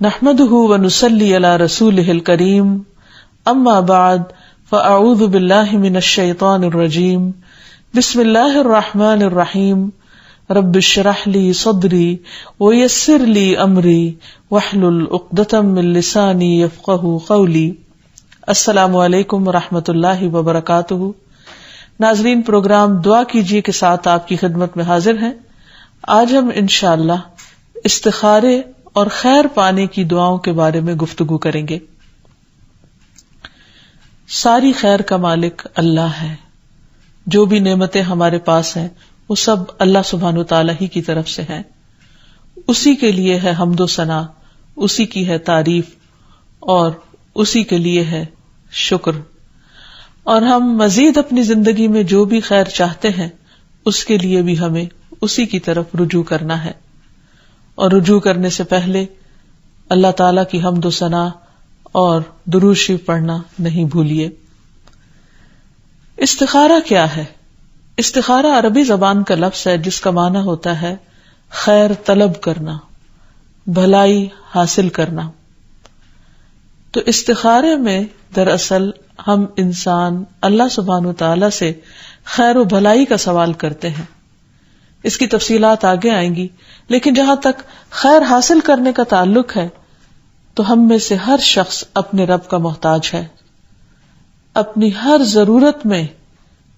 نحمده ونصلي على رسوله الكريم اما بعد فاعوذ بالله من الشيطان الرجيم بسم الله الرحمن الرحيم رب اشرح لي صدري ويسر لي امري واحلل عقدة من لساني يفقهوا قولي. السلام علیکم ورحمۃ اللہ وبرکاتہ. ناظرین، پروگرام دعا کیجیے کے ساتھ آپ کی خدمت میں حاضر ہیں. آج ہم انشاءاللہ استخارے اور خیر پانے کی دعاؤں کے بارے میں گفتگو کریں گے. ساری خیر کا مالک اللہ ہے. جو بھی نعمتیں ہمارے پاس ہیں وہ سب اللہ سبحانہ و تعالی ہی کی طرف سے ہیں. اسی کے لیے ہے حمد و ثنا، اسی کی ہے تعریف اور اسی کے لیے ہے شکر. اور ہم مزید اپنی زندگی میں جو بھی خیر چاہتے ہیں اس کے لیے بھی ہمیں اسی کی طرف رجوع کرنا ہے. اور رجوع کرنے سے پہلے اللہ تعالی کی حمد و ثنا اور درود شریف پڑھنا نہیں بھولیے. استخارہ کیا ہے؟ استخارہ عربی زبان کا لفظ ہے جس کا معنی ہوتا ہے خیر طلب کرنا، بھلائی حاصل کرنا. تو استخارے میں دراصل ہم انسان اللہ سبحانہ و تعالی سے خیر و بھلائی کا سوال کرتے ہیں. اس کی تفصیلات آگے آئیں گی، لیکن جہاں تک خیر حاصل کرنے کا تعلق ہے تو ہم میں سے ہر شخص اپنے رب کا محتاج ہے. اپنی ہر ضرورت میں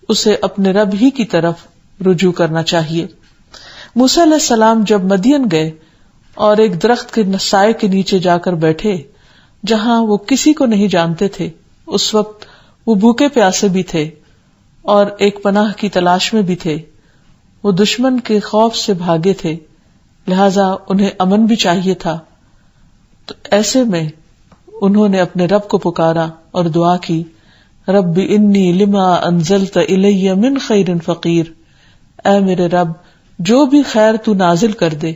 اسے اپنے رب ہی کی طرف رجوع کرنا چاہیے. موسیٰ علیہ السلام جب مدین گئے اور ایک درخت کے سائے کے نیچے جا کر بیٹھے جہاں وہ کسی کو نہیں جانتے تھے، اس وقت وہ بھوکے پیاسے بھی تھے اور ایک پناہ کی تلاش میں بھی تھے. وہ دشمن کے خوف سے بھاگے تھے، لہذا انہیں امن بھی چاہیے تھا. تو ایسے میں انہوں نے اپنے رب کو پکارا اور دعا کی، رب انی لما انزلت الی من خیر فقیر. اے میرے رب، جو بھی خیر تو نازل کر دے،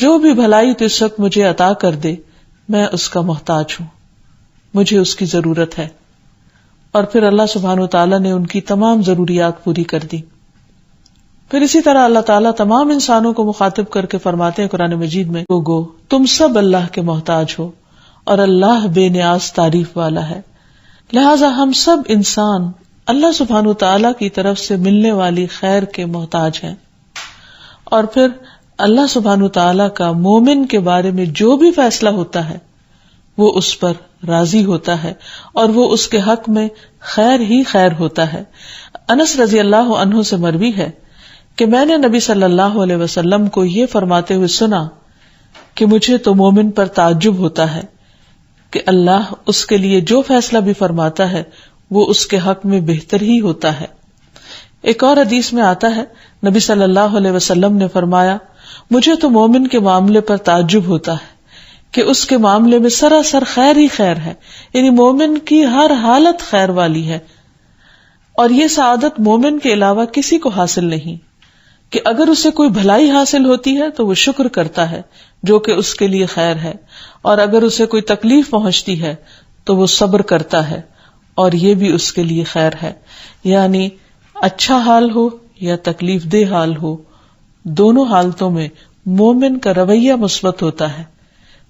جو بھی بھلائی تو اس وقت مجھے عطا کر دے، میں اس کا محتاج ہوں، مجھے اس کی ضرورت ہے. اور پھر اللہ سبحانہ و تعالیٰ نے ان کی تمام ضروریات پوری کر دی. پھر اسی طرح اللہ تعالیٰ تمام انسانوں کو مخاطب کر کے فرماتے ہیں قرآن مجید میں، گو تم سب اللہ کے محتاج ہو اور اللہ بے نیاز تعریف والا ہے. لہٰذا ہم سب انسان اللہ سبحانہ وتعالیٰ کی طرف سے ملنے والی خیر کے محتاج ہیں. اور پھر اللہ سبحانہ وتعالیٰ کا مومن کے بارے میں جو بھی فیصلہ ہوتا ہے وہ اس پر راضی ہوتا ہے اور وہ اس کے حق میں خیر ہی خیر ہوتا ہے. انس رضی اللہ عنہ سے مروی ہے کہ میں نے نبی صلی اللہ علیہ وسلم کو یہ فرماتے ہوئے سنا کہ مجھے تو مومن پر تعجب ہوتا ہے کہ اللہ اس کے لیے جو فیصلہ بھی فرماتا ہے وہ اس کے حق میں بہتر ہی ہوتا ہے. ایک اور حدیث میں آتا ہے، نبی صلی اللہ علیہ وسلم نے فرمایا، مجھے تو مومن کے معاملے پر تعجب ہوتا ہے کہ اس کے معاملے میں سراسر خیر ہی خیر ہے. یعنی مومن کی ہر حالت خیر والی ہے، اور یہ سعادت مومن کے علاوہ کسی کو حاصل نہیں کہ اگر اسے کوئی بھلائی حاصل ہوتی ہے تو وہ شکر کرتا ہے جو کہ اس کے لیے خیر ہے، اور اگر اسے کوئی تکلیف پہنچتی ہے تو وہ صبر کرتا ہے اور یہ بھی اس کے لیے خیر ہے. یعنی اچھا حال ہو یا تکلیف دہ حال ہو، دونوں حالتوں میں مومن کا رویہ مثبت ہوتا ہے.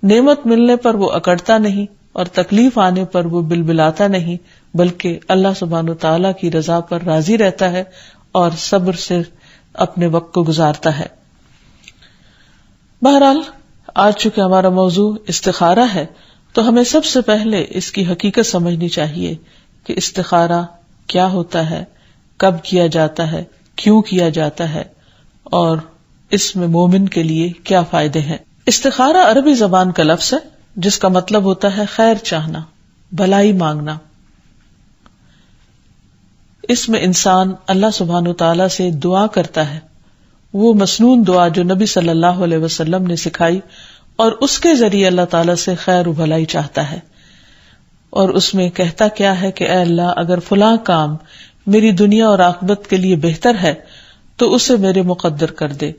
نعمت ملنے پر وہ اکڑتا نہیں اور تکلیف آنے پر وہ بلبلاتا نہیں، بلکہ اللہ سبحانہ و تعالیٰ کی رضا پر راضی رہتا ہے اور صبر سے اپنے وقت کو گزارتا ہے. بہرحال آج چونکہ ہمارا موضوع استخارہ ہے تو ہمیں سب سے پہلے اس کی حقیقت سمجھنی چاہیے کہ استخارہ کیا ہوتا ہے، کب کیا جاتا ہے، کیوں کیا جاتا ہے اور اس میں مومن کے لیے کیا فائدے ہیں. استخارہ عربی زبان کا لفظ ہے جس کا مطلب ہوتا ہے خیر چاہنا، بھلائی مانگنا. اس میں انسان اللہ سبحانہ وتعالی سے دعا کرتا ہے، وہ مسنون دعا جو نبی صلی اللہ علیہ وسلم نے سکھائی، اور اس کے ذریعے اللہ تعالیٰ سے خیر و بھلائی چاہتا ہے. اور اس میں کہتا کیا ہے کہ اے اللہ، اگر فلاں کام میری دنیا اور آخرت کے لیے بہتر ہے تو اسے میرے مقدر کر دے،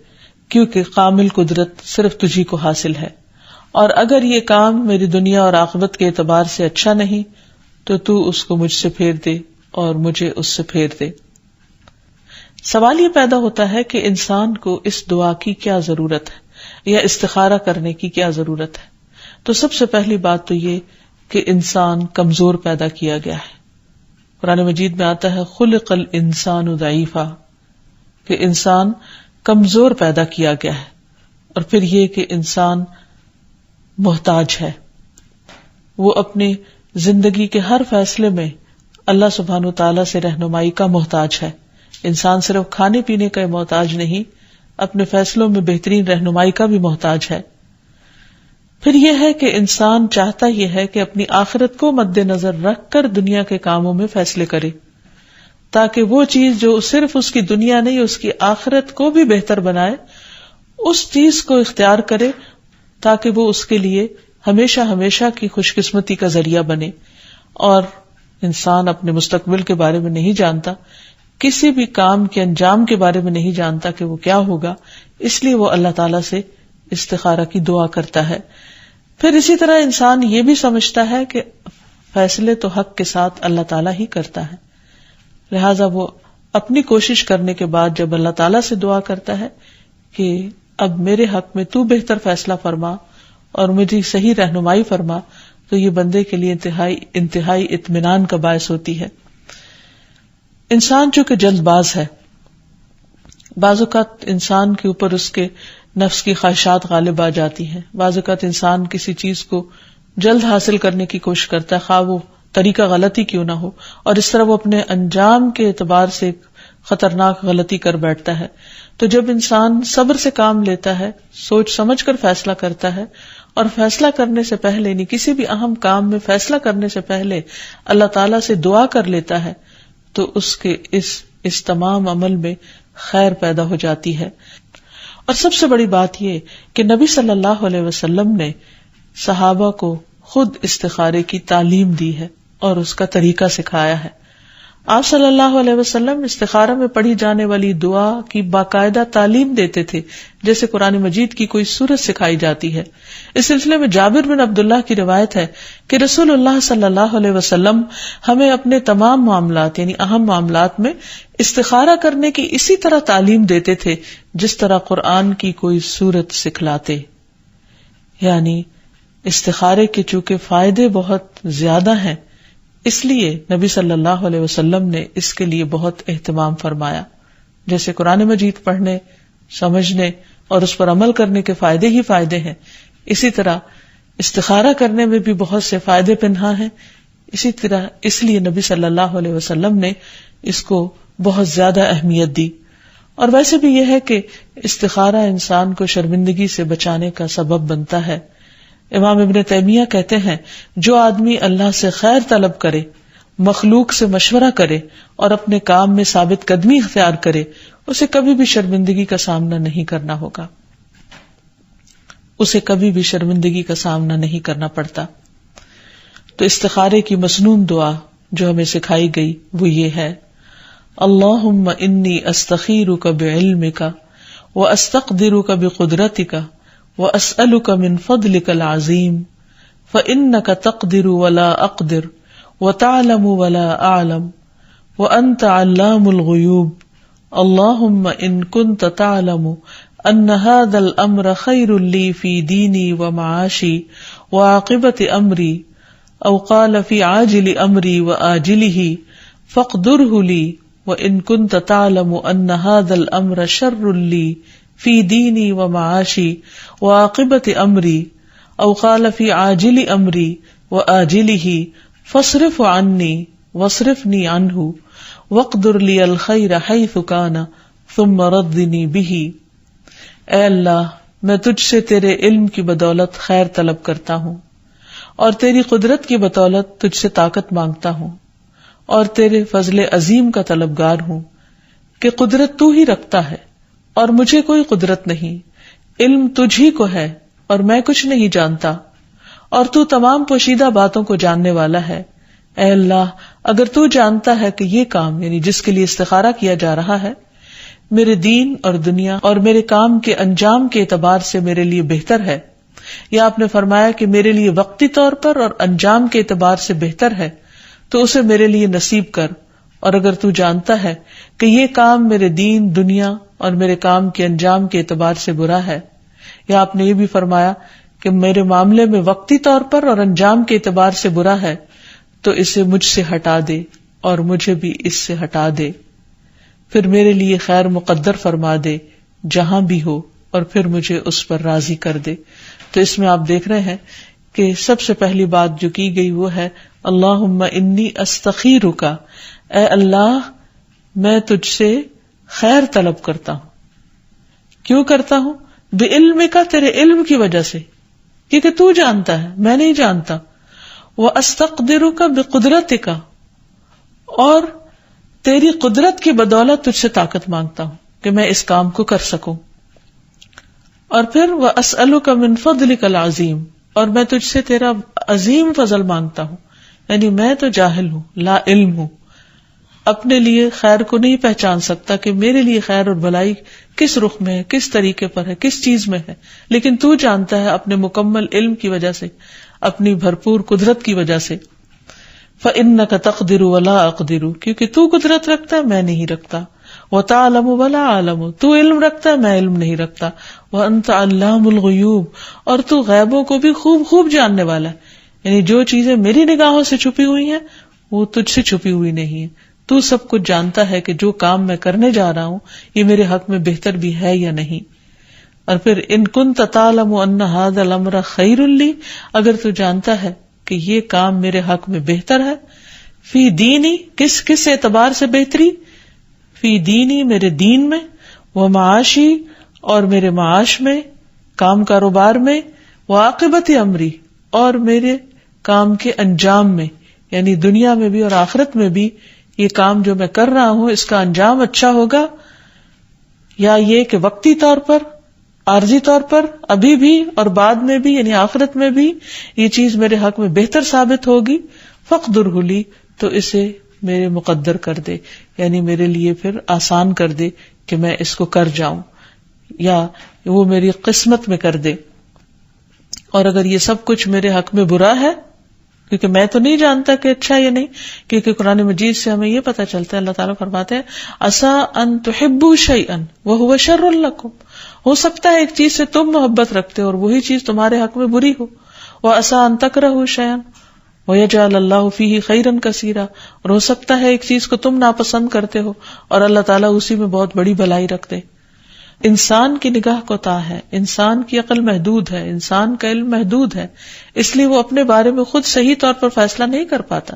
کیونکہ کامل قدرت صرف تجھی کو حاصل ہے، اور اگر یہ کام میری دنیا اور آخرت کے اعتبار سے اچھا نہیں تو تو اس کو مجھ سے پھیر دے اور مجھے اس سے پھیر دے. سوال یہ پیدا ہوتا ہے کہ انسان کو اس دعا کی کیا ضرورت ہے یا استخارہ کرنے کی کیا ضرورت ہے. تو سب سے پہلی بات تو یہ کہ انسان کمزور پیدا کیا گیا ہے. قرآن مجید میں آتا ہے خلق الانسان ضعیفا، کہ انسان کمزور پیدا کیا گیا ہے. اور پھر یہ کہ انسان محتاج ہے، وہ اپنی زندگی کے ہر فیصلے میں اللہ سبحانہ وتعالی سے رہنمائی کا محتاج ہے. انسان صرف کھانے پینے کا محتاج نہیں، اپنے فیصلوں میں بہترین رہنمائی کا بھی محتاج ہے. پھر یہ ہے کہ انسان چاہتا یہ ہے کہ اپنی آخرت کو مد نظر رکھ کر دنیا کے کاموں میں فیصلے کرے، تاکہ وہ چیز جو صرف اس کی دنیا نہیں اس کی آخرت کو بھی بہتر بنائے، اس چیز کو اختیار کرے تاکہ وہ اس کے لیے ہمیشہ ہمیشہ کی خوش قسمتی کا ذریعہ بنے. اور انسان اپنے مستقبل کے بارے میں نہیں جانتا، کسی بھی کام کے انجام کے بارے میں نہیں جانتا کہ وہ کیا ہوگا، اس لیے وہ اللہ تعالیٰ سے استخارہ کی دعا کرتا ہے. پھر اسی طرح انسان یہ بھی سمجھتا ہے کہ فیصلے تو حق کے ساتھ اللہ تعالیٰ ہی کرتا ہے، لہذا وہ اپنی کوشش کرنے کے بعد جب اللہ تعالیٰ سے دعا کرتا ہے کہ اب میرے حق میں تو بہتر فیصلہ فرما اور مجھے صحیح رہنمائی فرما، تو یہ بندے کے لیے انتہائی اطمینان کا باعث ہوتی ہے. انسان چونکہ جلد باز ہے، بعض اوقات انسان کے اوپر اس کے نفس کی خواہشات غالب آ جاتی ہیں. بعض اوقات انسان کسی چیز کو جلد حاصل کرنے کی کوشش کرتا ہے، خواہ وہ طریقہ غلطی کیوں نہ ہو، اور اس طرح وہ اپنے انجام کے اعتبار سے خطرناک غلطی کر بیٹھتا ہے. تو جب انسان صبر سے کام لیتا ہے، سوچ سمجھ کر فیصلہ کرتا ہے، اور فیصلہ کرنے سے پہلے یعنی کسی بھی اہم کام میں فیصلہ کرنے سے پہلے اللہ تعالیٰ سے دعا کر لیتا ہے، تو اس کے اس تمام عمل میں خیر پیدا ہو جاتی ہے. اور سب سے بڑی بات یہ کہ نبی صلی اللہ علیہ وسلم نے صحابہ کو خود استخارے کی تعلیم دی ہے اور اس کا طریقہ سکھایا ہے. آپ صلی اللہ علیہ وسلم استخارہ میں پڑھی جانے والی دعا کی باقاعدہ تعلیم دیتے تھے، جیسے قرآن مجید کی کوئی سورت سکھائی جاتی ہے. اس سلسلے میں جابر بن عبداللہ کی روایت ہے کہ رسول اللہ صلی اللہ علیہ وسلم ہمیں اپنے تمام معاملات یعنی اہم معاملات میں استخارہ کرنے کی اسی طرح تعلیم دیتے تھے جس طرح قرآن کی کوئی سورت سکھلاتے. یعنی استخارے کے چونکہ فائدے بہت زیادہ ہیں، اس لیے نبی صلی اللہ علیہ وسلم نے اس کے لیے بہت اہتمام فرمایا. جیسے قرآن مجید پڑھنے، سمجھنے اور اس پر عمل کرنے کے فائدے ہی فائدے ہیں، اسی طرح استخارہ کرنے میں بھی بہت سے فائدے پنہاں ہیں. اسی طرح اس لیے نبی صلی اللہ علیہ وسلم نے اس کو بہت زیادہ اہمیت دی. اور ویسے بھی یہ ہے کہ استخارہ انسان کو شرمندگی سے بچانے کا سبب بنتا ہے. امام ابن تیمیہ کہتے ہیں جو آدمی اللہ سے خیر طلب کرے، مخلوق سے مشورہ کرے اور اپنے کام میں ثابت قدمی اختیار کرے، اسے کبھی بھی شرمندگی کا سامنا نہیں کرنا ہوگا، اسے کبھی بھی شرمندگی کا سامنا نہیں کرنا پڑتا. تو استخارے کی مسنون دعا جو ہمیں سکھائی گئی وہ یہ ہے: اللہم انی استخیرک بعلمک واستقدرک بقدرتک واسألک من فضلک العظیم فإنک تقدر ولا اقدر وتعلم ولا اعلم وانت علام الغیوب. اللہم ان کنت تعلم ان هذا الامر خیر لی فی دینی ومعاشی وعاقبت امری او قال فی عاجل امری وآجلہ فاقدرہ لی وان کنت تعلم ان هذا الامر شر لی فی دینی ومعاشی وعاقبت امری او قال فی عاجل امری وآجلہ فاصرف عنی واصرفنی عنہ واقدر لی الخیر حیث کان ثم ردنی بہ. اے اللہ، میں تجھ سے تیرے علم کی بدولت خیر طلب کرتا ہوں اور تیری قدرت کی بدولت تجھ سے طاقت مانگتا ہوں اور تیرے فضل عظیم کا طلبگار ہوں کہ قدرت تو ہی رکھتا ہے اور مجھے کوئی قدرت نہیں، علم تجھ ہی کو ہے اور میں کچھ نہیں جانتا، اور تو تمام پوشیدہ باتوں کو جاننے والا ہے. اے اللہ، اگر تو جانتا ہے کہ یہ کام یعنی جس کے لیے استخارہ کیا جا رہا ہے میرے دین اور دنیا اور میرے کام کے انجام کے اعتبار سے میرے لیے بہتر ہے، یا آپ نے فرمایا کہ میرے لیے وقتی طور پر اور انجام کے اعتبار سے بہتر ہے، تو اسے میرے لیے نصیب کر. اور اگر تو جانتا ہے کہ یہ کام میرے دین، دنیا اور میرے کام کے انجام کے اعتبار سے برا ہے، یا آپ نے یہ بھی فرمایا کہ میرے معاملے میں وقتی طور پر اور انجام کے اعتبار سے برا ہے تو اسے مجھ سے ہٹا دے اور مجھے بھی اس سے ہٹا دے، پھر میرے لیے خیر مقدر فرما دے جہاں بھی ہو، اور پھر مجھے اس پر راضی کر دے۔ تو اس میں آپ دیکھ رہے ہیں کہ سب سے پہلی بات جو کی گئی وہ ہے اللہم انی استخیرک، اے اللہ میں تجھ سے خیر طلب کرتا ہوں۔ کیوں کرتا ہوں؟ بعلمک، تیرے علم کی وجہ سے، کیونکہ تو جانتا ہے، میں نہیں جانتا۔ واستقدرک بقدرتک، اور تیری قدرت کی بدولت تجھ سے طاقت مانگتا ہوں کہ میں اس کام کو کر سکوں۔ اور پھر واسألک من فضلک العظیم، اور میں تجھ سے تیرا عظیم فضل مانگتا ہوں، یعنی میں تو جاہل ہوں، لا علم ہوں، اپنے لیے خیر کو نہیں پہچان سکتا کہ میرے لیے خیر اور بھلائی کس رخ میں ہے، کس طریقے پر ہے، کس چیز میں ہے، لیکن تو جانتا ہے اپنے مکمل علم کی وجہ سے، اپنی بھرپور قدرت کی وجہ سے۔ فإنک تقدر ولا اقدر، کیونکہ تو قدرت رکھتا ہے میں نہیں رکھتا، وتعلم ولا اعلم، تو علم رکھتا ہے میں علم نہیں رکھتا، وانت علام الغیوب، اور تو غیبوں کو بھی خوب خوب جاننے والا ہے، یعنی جو چیزیں میری نگاہوں سے چھپی ہوئی ہیں وہ تجھ سے چھپی ہوئی نہیں ہے، تو سب کچھ جانتا ہے کہ جو کام میں کرنے جا رہا ہوں یہ میرے حق میں بہتر بھی ہے یا نہیں۔ اور پھر ان کنت تعلم ان ھذا الامر خیر لی، اگر تو جانتا ہے کہ یہ کام میرے حق میں بہتر ہے، فی دینی، کس اعتبار سے بہتری؟ فی دینی، میرے دین میں، و معاشی، اور میرے معاش میں، کام کاروبار میں، وعاقبت امری، اور میرے کام کے انجام میں، یعنی دنیا میں بھی اور آخرت میں بھی یہ کام جو میں کر رہا ہوں اس کا انجام اچھا ہوگا، یا یہ کہ وقتی طور پر، عارضی طور پر، ابھی بھی اور بعد میں بھی، یعنی آخرت میں بھی یہ چیز میرے حق میں بہتر ثابت ہوگی، فاقدرہ لی، تو اسے میرے مقدر کر دے، یعنی میرے لیے پھر آسان کر دے کہ میں اس کو کر جاؤں، یا وہ میری قسمت میں کر دے۔ اور اگر یہ سب کچھ میرے حق میں برا ہے، کیونکہ میں تو نہیں جانتا کہ اچھا یا نہیں، کیونکہ قرآن مجید سے ہمیں یہ پتہ چلتا ہے، اللہ تعالیٰ فرماتے ہیں عسیٰ ان تحبوا شیئا وہو شر لکم، ہو سکتا ہے ایک چیز سے تم محبت رکھتے ہو اور وہی چیز تمہارے حق میں بری ہو، وعسیٰ ان تکرہوا شیئا ویجعل اللہ فیہ خیرا کثیرا، اور ہو سکتا ہے ایک چیز کو تم ناپسند کرتے ہو اور اللہ تعالیٰ اسی میں بہت بڑی بھلائی رکھ دے۔ انسان کی نگاہ کوتاہ ہے، انسان کی عقل محدود ہے، انسان کا علم محدود ہے، اس لیے وہ اپنے بارے میں خود صحیح طور پر فیصلہ نہیں کر پاتا۔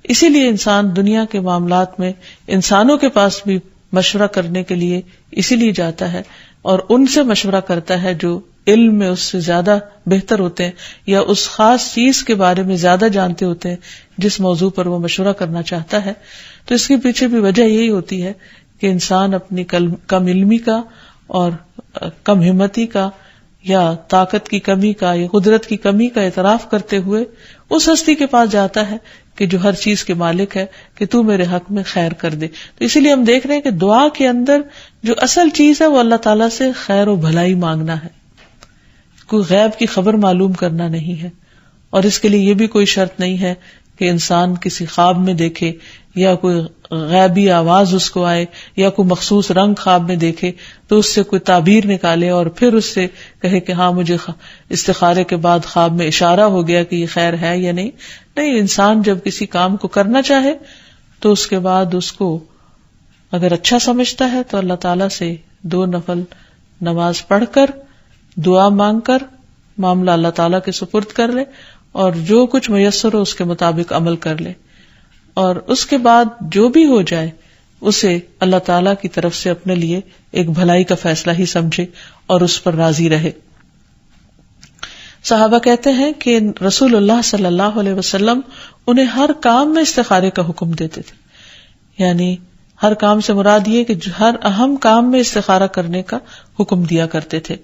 اسی لیے انسان دنیا کے معاملات میں انسانوں کے پاس بھی مشورہ کرنے کے لیے اسی لیے جاتا ہے اور ان سے مشورہ کرتا ہے جو علم میں اس سے زیادہ بہتر ہوتے ہیں یا اس خاص چیز کے بارے میں زیادہ جانتے ہوتے ہیں جس موضوع پر وہ مشورہ کرنا چاہتا ہے۔ تو اس کے پیچھے بھی وجہ یہی ہوتی ہے کہ انسان اپنی کم علمی کا اور کم ہمتی کا یا طاقت کی کمی کا یا قدرت کی کمی کا اعتراف کرتے ہوئے اس ہستی کے پاس جاتا ہے کہ جو ہر چیز کے مالک ہے کہ تو میرے حق میں خیر کر دے۔ تو اسی لیے ہم دیکھ رہے ہیں کہ دعا کے اندر جو اصل چیز ہے وہ اللہ تعالیٰ سے خیر و بھلائی مانگنا ہے، کوئی غیب کی خبر معلوم کرنا نہیں ہے۔ اور اس کے لیے یہ بھی کوئی شرط نہیں ہے کہ انسان کسی خواب میں دیکھے یا کوئی غیبی آواز اس کو آئے یا کوئی مخصوص رنگ خواب میں دیکھے تو اس سے کوئی تعبیر نکالے اور پھر اس سے کہے کہ ہاں مجھے استخارے کے بعد خواب میں اشارہ ہو گیا کہ یہ خیر ہے یا نہیں۔ نہیں، انسان جب کسی کام کو کرنا چاہے تو اس کے بعد اس کو اگر اچھا سمجھتا ہے تو اللہ تعالیٰ سے 2 نفل نماز پڑھ کر دعا مانگ کر معاملہ اللہ تعالیٰ کے سپرد کر لے اور جو کچھ میسر ہو اس کے مطابق عمل کر لے، اور اس کے بعد جو بھی ہو جائے اسے اللہ تعالیٰ کی طرف سے اپنے لیے ایک بھلائی کا فیصلہ ہی سمجھے اور اس پر راضی رہے۔ صحابہ کہتے ہیں کہ رسول اللہ صلی اللہ علیہ وسلم انہیں ہر کام میں استخارے کا حکم دیتے تھے، یعنی ہر کام سے مراد یہ کہ ہر اہم کام میں استخارہ کرنے کا حکم دیا کرتے تھے۔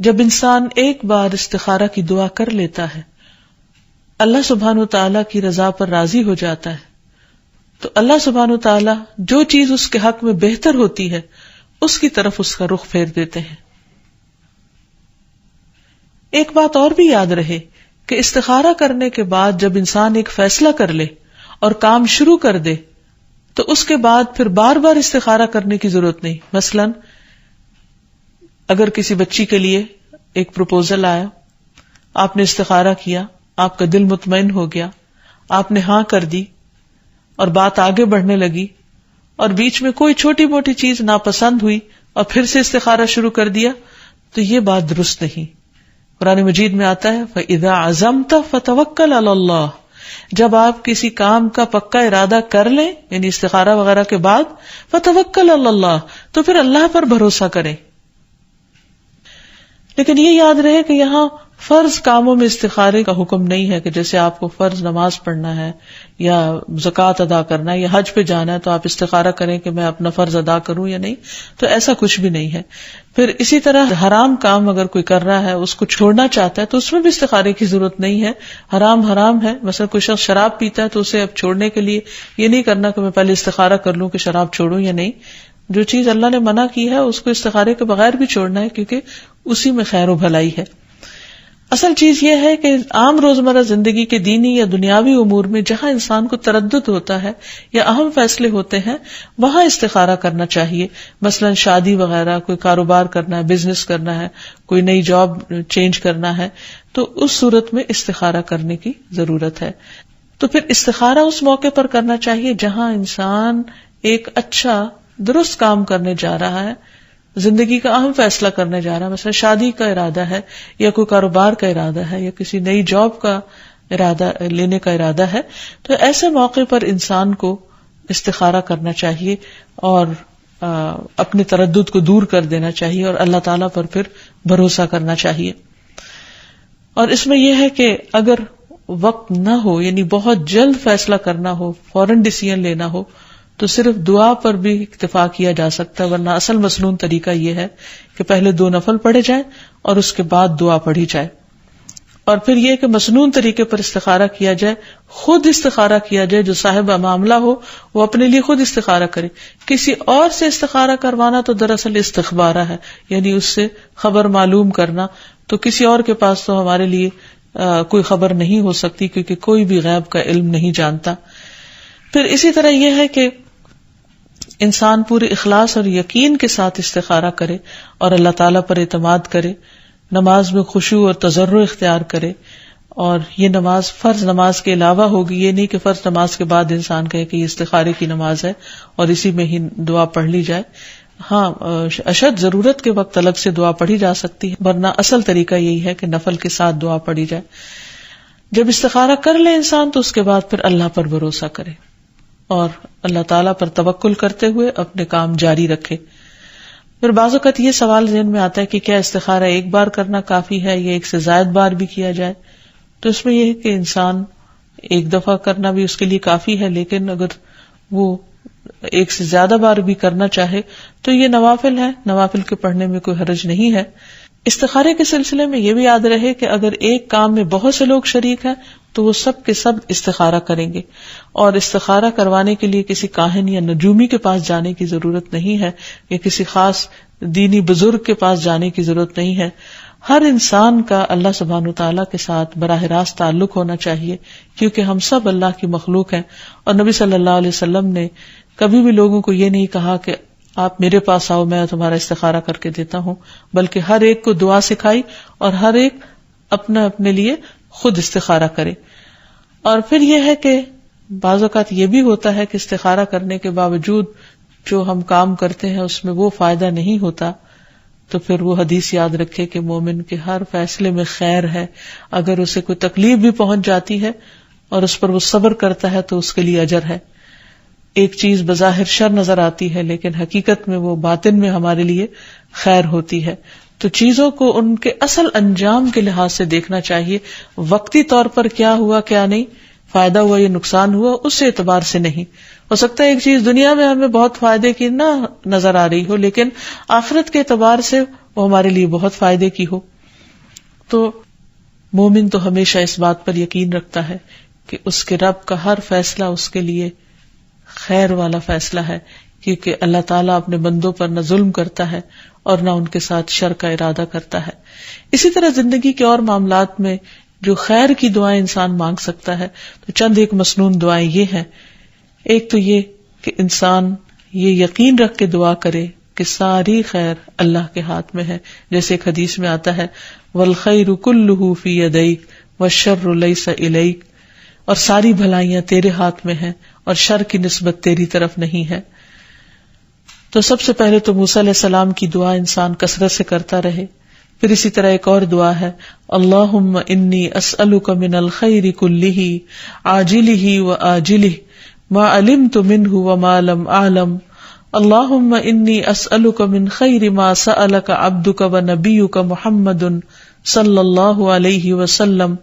جب انسان ایک بار استخارہ کی دعا کر لیتا ہے، اللہ سبحانہ وتعالیٰ کی رضا پر راضی ہو جاتا ہے، تو اللہ سبحانہ وتعالیٰ جو چیز اس کے حق میں بہتر ہوتی ہے اس کی طرف اس کا رخ پھیر دیتے ہیں۔ ایک بات اور بھی یاد رہے کہ استخارہ کرنے کے بعد جب انسان ایک فیصلہ کر لے اور کام شروع کر دے تو اس کے بعد پھر بار بار استخارہ کرنے کی ضرورت نہیں۔ مثلاً اگر کسی بچی کے لیے ایک پروپوزل آیا، آپ نے استخارہ کیا، آپ کا دل مطمئن ہو گیا، آپ نے ہاں کر دی اور بات آگے بڑھنے لگی، اور بیچ میں کوئی چھوٹی موٹی چیز ناپسند ہوئی اور پھر سے استخارہ شروع کر دیا، تو یہ بات درست نہیں۔ قرآن مجید میں آتا ہے فَإِذَا عَزَمْتَ فَتَوَكَّلْ عَلَى اللَّهِ، جب آپ کسی کام کا پکا ارادہ کر لیں، یعنی استخارہ وغیرہ کے بعد، فَتَوَكَّلْ عَلَى اللَّهِ، تو پھر اللہ پر بھروسہ کریں۔ لیکن یہ یاد رہے کہ یہاں فرض کاموں میں استخارے کا حکم نہیں ہے، کہ جیسے آپ کو فرض نماز پڑھنا ہے یا زکوٰۃ ادا کرنا ہے یا حج پہ جانا ہے تو آپ استخارہ کریں کہ میں اپنا فرض ادا کروں یا نہیں، تو ایسا کچھ بھی نہیں ہے۔ پھر اسی طرح حرام کام اگر کوئی کر رہا ہے، اس کو چھوڑنا چاہتا ہے، تو اس میں بھی استخارے کی ضرورت نہیں ہے۔ حرام ہے، مثلا کوئی شخص شراب پیتا ہے تو اسے اب چھوڑنے کے لیے یہ نہیں کرنا کہ میں پہلے استخارہ کر لوں کہ شراب چھوڑوں یا نہیں۔ جو چیز اللہ نے منع کی ہے اس کو استخارے کے بغیر بھی چھوڑنا ہے، کیونکہ اسی میں خیر و بھلائی ہے۔ اصل چیز یہ ہے کہ عام روزمرہ زندگی کے دینی یا دنیاوی امور میں جہاں انسان کو تردد ہوتا ہے یا اہم فیصلے ہوتے ہیں، وہاں استخارہ کرنا چاہیے۔ مثلا شادی وغیرہ، کوئی کاروبار کرنا ہے، بزنس کرنا ہے، کوئی نئی جاب چینج کرنا ہے، تو اس صورت میں استخارہ کرنے کی ضرورت ہے۔ تو پھر استخارہ اس موقع پر کرنا چاہیے جہاں انسان ایک اچھا درست کام کرنے جا رہا ہے، زندگی کا اہم فیصلہ کرنے جا رہا ہے، مثلا شادی کا ارادہ ہے یا کوئی کاروبار کا ارادہ ہے یا کسی نئی جاب کا ارادہ لینے کا ارادہ ہے، تو ایسے موقع پر انسان کو استخارہ کرنا چاہیے اور اپنے تردد کو دور کر دینا چاہیے اور اللہ تعالیٰ پر پھر بھروسہ کرنا چاہیے۔ اور اس میں یہ ہے کہ اگر وقت نہ ہو، یعنی بہت جلد فیصلہ کرنا ہو، فوراً ڈیسیژن لینا ہو، تو صرف دعا پر بھی اکتفا کیا جا سکتا ہے، ورنہ اصل مسنون طریقہ یہ ہے کہ پہلے 2 نفل پڑھے جائیں اور اس کے بعد دعا پڑھی جائے۔ اور پھر یہ کہ مسنون طریقے پر استخارہ کیا جائے، خود استخارہ کیا جائے، جو صاحب معاملہ ہو وہ اپنے لیے خود استخارہ کرے۔ کسی اور سے استخارہ کروانا تو دراصل استخبارہ ہے، یعنی اس سے خبر معلوم کرنا، تو کسی اور کے پاس تو ہمارے لیے کوئی خبر نہیں ہو سکتی، کیونکہ کوئی بھی غیب کا علم نہیں جانتا۔ پھر اسی طرح یہ ہے کہ انسان پورے اخلاص اور یقین کے ساتھ استخارہ کرے اور اللہ تعالیٰ پر اعتماد کرے، نماز میں خشوع اور تضرع اختیار کرے، اور یہ نماز فرض نماز کے علاوہ ہوگی، یہ نہیں کہ فرض نماز کے بعد انسان کہے کہ یہ استخارے کی نماز ہے اور اسی میں ہی دعا پڑھ لی جائے۔ ہاں، اشد ضرورت کے وقت الگ سے دعا پڑھی جا سکتی ہے، ورنہ اصل طریقہ یہی ہے کہ نفل کے ساتھ دعا پڑھی جائے۔ جب استخارہ کر لے انسان تو اس کے بعد پھر اللہ پر بھروسہ کرے اور اللہ تعالیٰ پر توکل کرتے ہوئے اپنے کام جاری رکھے۔ پھر بعض اوقات یہ سوال ذہن میں آتا ہے کہ کیا استخارہ ایک بار کرنا کافی ہے یا ایک سے زائد بار بھی کیا جائے؟ تو اس میں یہ ہے کہ انسان ایک دفعہ کرنا بھی اس کے لیے کافی ہے، لیکن اگر وہ ایک سے زیادہ بار بھی کرنا چاہے تو یہ نوافل ہے، نوافل کے پڑھنے میں کوئی حرج نہیں ہے۔ استخارے کے سلسلے میں یہ بھی یاد رہے کہ اگر ایک کام میں بہت سے لوگ شریک ہیں تو وہ سب کے سب استخارہ کریں گے، اور استخارہ کروانے کے لیے کسی کاہن یا نجومی کے پاس جانے کی ضرورت نہیں ہے یا کسی خاص دینی بزرگ کے پاس جانے کی ضرورت نہیں ہے۔ ہر انسان کا اللہ سبحانہ وتعالیٰ کے ساتھ براہ راست تعلق ہونا چاہیے، کیونکہ ہم سب اللہ کی مخلوق ہیں، اور نبی صلی اللہ علیہ وسلم نے کبھی بھی لوگوں کو یہ نہیں کہا کہ آپ میرے پاس آؤ میں تمہارا استخارہ کر کے دیتا ہوں، بلکہ ہر ایک کو دعا سکھائی اور ہر ایک اپنے لیے خود استخارہ کرے۔ اور پھر یہ ہے کہ بعض اوقات یہ بھی ہوتا ہے کہ استخارہ کرنے کے باوجود جو ہم کام کرتے ہیں اس میں وہ فائدہ نہیں ہوتا، تو پھر وہ حدیث یاد رکھے کہ مومن کے ہر فیصلے میں خیر ہے، اگر اسے کوئی تکلیف بھی پہنچ جاتی ہے اور اس پر وہ صبر کرتا ہے تو اس کے لیے اجر ہے۔ ایک چیز بظاہر شر نظر آتی ہے لیکن حقیقت میں وہ باطن میں ہمارے لیے خیر ہوتی ہے، تو چیزوں کو ان کے اصل انجام کے لحاظ سے دیکھنا چاہیے، وقتی طور پر کیا ہوا کیا نہیں، فائدہ ہوا یا نقصان ہوا، اس اعتبار سے نہیں۔ ہو سکتا ہے ایک چیز دنیا میں ہمیں بہت فائدے کی نہ نظر آ رہی ہو لیکن آخرت کے اعتبار سے وہ ہمارے لیے بہت فائدے کی ہو۔ تو مومن تو ہمیشہ اس بات پر یقین رکھتا ہے کہ اس کے رب کا ہر فیصلہ اس کے لیے خیر والا فیصلہ ہے، کیونکہ اللہ تعالیٰ اپنے بندوں پر نہ ظلم کرتا ہے اور نہ ان کے ساتھ شر کا ارادہ کرتا ہے۔ اسی طرح زندگی کے اور معاملات میں جو خیر کی دعائیں انسان مانگ سکتا ہے، تو چند ایک مسنون دعائیں یہ ہیں۔ ایک تو یہ کہ انسان یہ یقین رکھ کے دعا کرے کہ ساری خیر اللہ کے ہاتھ میں ہے، جیسے ایک حدیث میں آتا ہے والخیر کلہ فی یدیک والشر لیس الیک، اور ساری بھلائیاں تیرے ہاتھ میں ہیں اور شر کی نسبت تیری طرف نہیں ہے. تو سب سے پہلے تو موسیٰ علیہ السلام کی دعا انسان کثرت سے کرتا رہے. پھر اسی طرح ایک اور دعا ہے، اللہم انی اسألک من الخیر کلہ عاجلہ وآجلہ ما علمت منہ وما لم اعلم، اللہم انی اسألک من خیر ما سألک عبدک ونبیک محمد صلی اللہ علیہ وسلم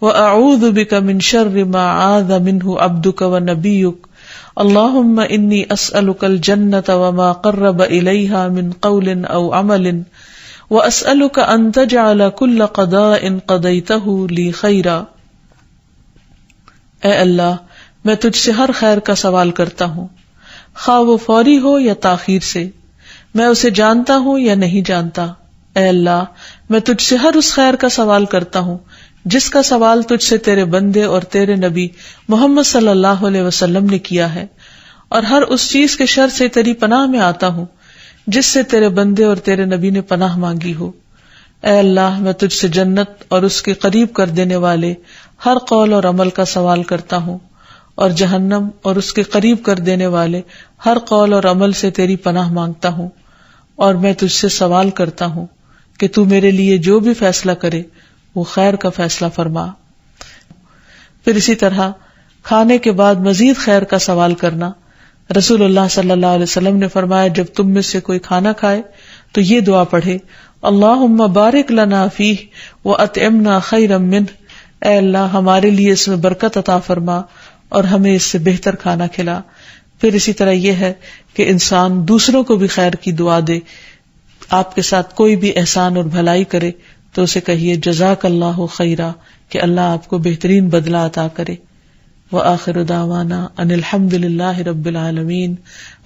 وأعوذ بک من شر ما عاذ منہ عبدک ونبیک، اللہم انی اسألک الجنۃ وما قرب الیہا من قول او عمل واسألک ان تجعل کل قضاء قضیتہ لی خیرا. اے اللہ، میں تجھ سے ہر خیر کا سوال کرتا ہوں، خواہ وہ فوری ہو یا تاخیر سے، میں اسے جانتا ہوں یا نہیں جانتا. اے اللہ، میں تجھ سے ہر اس خیر کا سوال کرتا ہوں جس کا سوال تجھ سے تیرے بندے اور تیرے نبی محمد صلی اللہ علیہ وسلم نے کیا ہے، اور ہر اس چیز کے شر سے تیری پناہ میں آتا ہوں جس سے تیرے بندے اور تیرے نبی نے پناہ مانگی ہو. اے اللہ، میں تجھ سے جنت اور اس کے قریب کر دینے والے ہر قول اور عمل کا سوال کرتا ہوں، اور جہنم اور اس کے قریب کر دینے والے ہر قول اور عمل سے تیری پناہ مانگتا ہوں، اور میں تجھ سے سوال کرتا ہوں کہ تو میرے لیے جو بھی فیصلہ کرے وہ خیر کا فیصلہ فرما. پھر اسی طرح کھانے کے بعد مزید خیر کا سوال کرنا. رسول اللہ صلی اللہ علیہ وسلم نے فرمایا، جب تم میں سے کوئی کھانا کھائے تو یہ دعا پڑھے، اللہم بارک لنا فیہ واطعمنا خیرا منہ، اے اللہ ہمارے لیے اس میں برکت عطا فرما اور ہمیں اس سے بہتر کھانا کھلا. پھر اسی طرح یہ ہے کہ انسان دوسروں کو بھی خیر کی دعا دے. آپ کے ساتھ کوئی بھی احسان اور بھلائی کرے تو اسے کہیے جزاک اللہ خیرا، کہ اللہ آپ کو بہترین بدلہ عطا کرے. وآخر دعوانا ان الحمد للہ رب العالمین.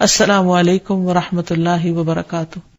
السلام علیکم ورحمۃ اللہ وبرکاتہ.